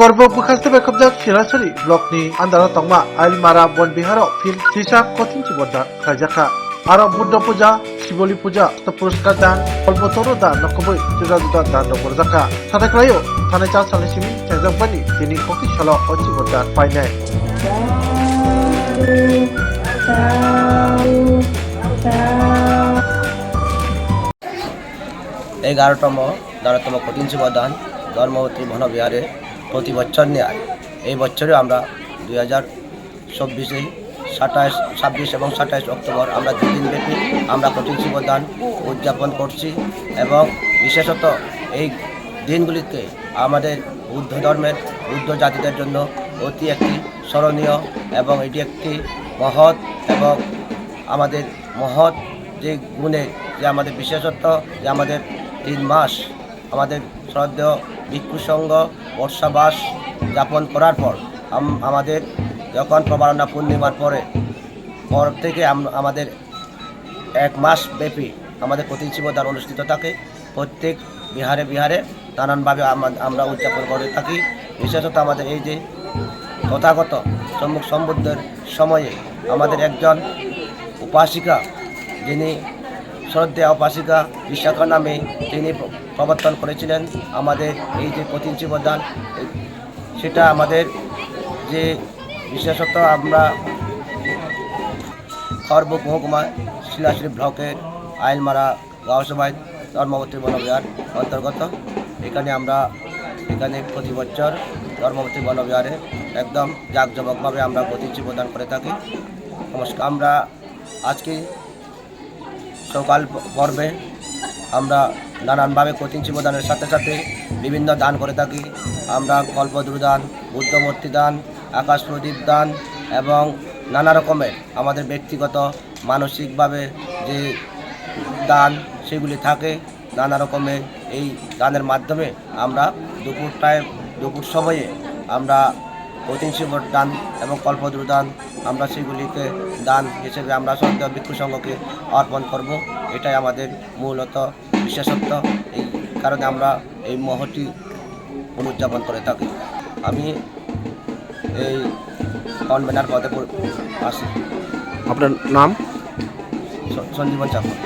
Korbok bukas tebe kabjak Shirasari blokni andara tongma Ailmara Bonbiharo fil sisa kotin ciboda kajaka Aro Buddha Puja Shiboli Puja ta puruskar dan Kolbotoro dan nokoboi juda-juda dan dokorjaka Sadaklayo Thane cha sanisimi chengjang pani tini kokti salo ciboda painai এগারোতম কঠিন শিবদান ধর্মবতী বনবিহারে প্রতি বছর নেয়। এই বছরে আমরা 2024 26 এবং 27 October আমরা 2 দিনব্যাপী আমরা কঠিন শিবদান উদযাপন করছি এবং বিশেষত এই দিনগুলিতে আমাদের বুদ্ধ ধর্মের বুদ্ধ জাতিদের জন্য অতি একটি স্মরণীয় এবং এটি একটি মহৎ এবং আমাদের মহৎ যে গুণে যে আমাদের বিশেষত্ব যে আমাদের 3 মাস আমাদের শ্রদ্ধেয় ভিক্ষু সংঘ বর্ষাবাস যাপন করার পর আমাদের যখন প্রবারণা পূর্ণিমার পর থেকে আমাদের 1 মাস ব্যাপী আমাদের কঠিন শিবদান অনুষ্ঠিত থাকে। প্রত্যেক বিহারে নানানভাবে আমরা উদযাপন করে থাকি। বিশেষত আমাদের এই যে তথাগত সম্মুখ সম্বুদ্ধের সময়ে আমাদের একজন উপাসিকা যিনি শ্রদ্ধেয় উপাসিকা বিশাখা নামে তিনি প্রবর্তন করেছিলেন আমাদের এই যে কঠিন শিবদান। সেটা আমাদের যে বিশেষত আমরা খড়বুক মহকুমা শিলাশ্রী ব্লকের আইলমারা গাঁওসভায় ধর্মবতী বনবিহার অন্তর্গত। এখানে প্রতি বছর ধর্মবতী বনবিহারে একদম জাঁকজমকভাবে আমরা কঠিন শিবদান করে থাকি। নমস্কার। আমরা আজকে সকাল পর্বে আমরা নানানভাবে কঠিন শিবদানের সাথে সাথে বিভিন্ন দান করে থাকি। আমরা কল্পদ্রু দান, বুদ্ধমূর্তি দান, আকাশ প্রদীপ দান এবং নানা রকমের আমাদের ব্যক্তিগত মানসিকভাবে যে দান সেগুলি থাকে। নানা রকমের এই দানের মাধ্যমে আমরা দুপুর সময়ে আমরা কঠিন শিবদান এবং কল্পদ্রু দান আমরা সেগুলিকে দান হিসেবে আমরা শ্রদ্ধেয় ভিক্ষু সংঘকে অর্পণ করব। এটাই আমাদের মূলত বিশেষত্ব। এই কারণে আমরা এই মহতি উদযাপন করে থাকি। আমি এই কনভেনার পদে আসি। আপনার নাম? সঞ্জীবন চাকর।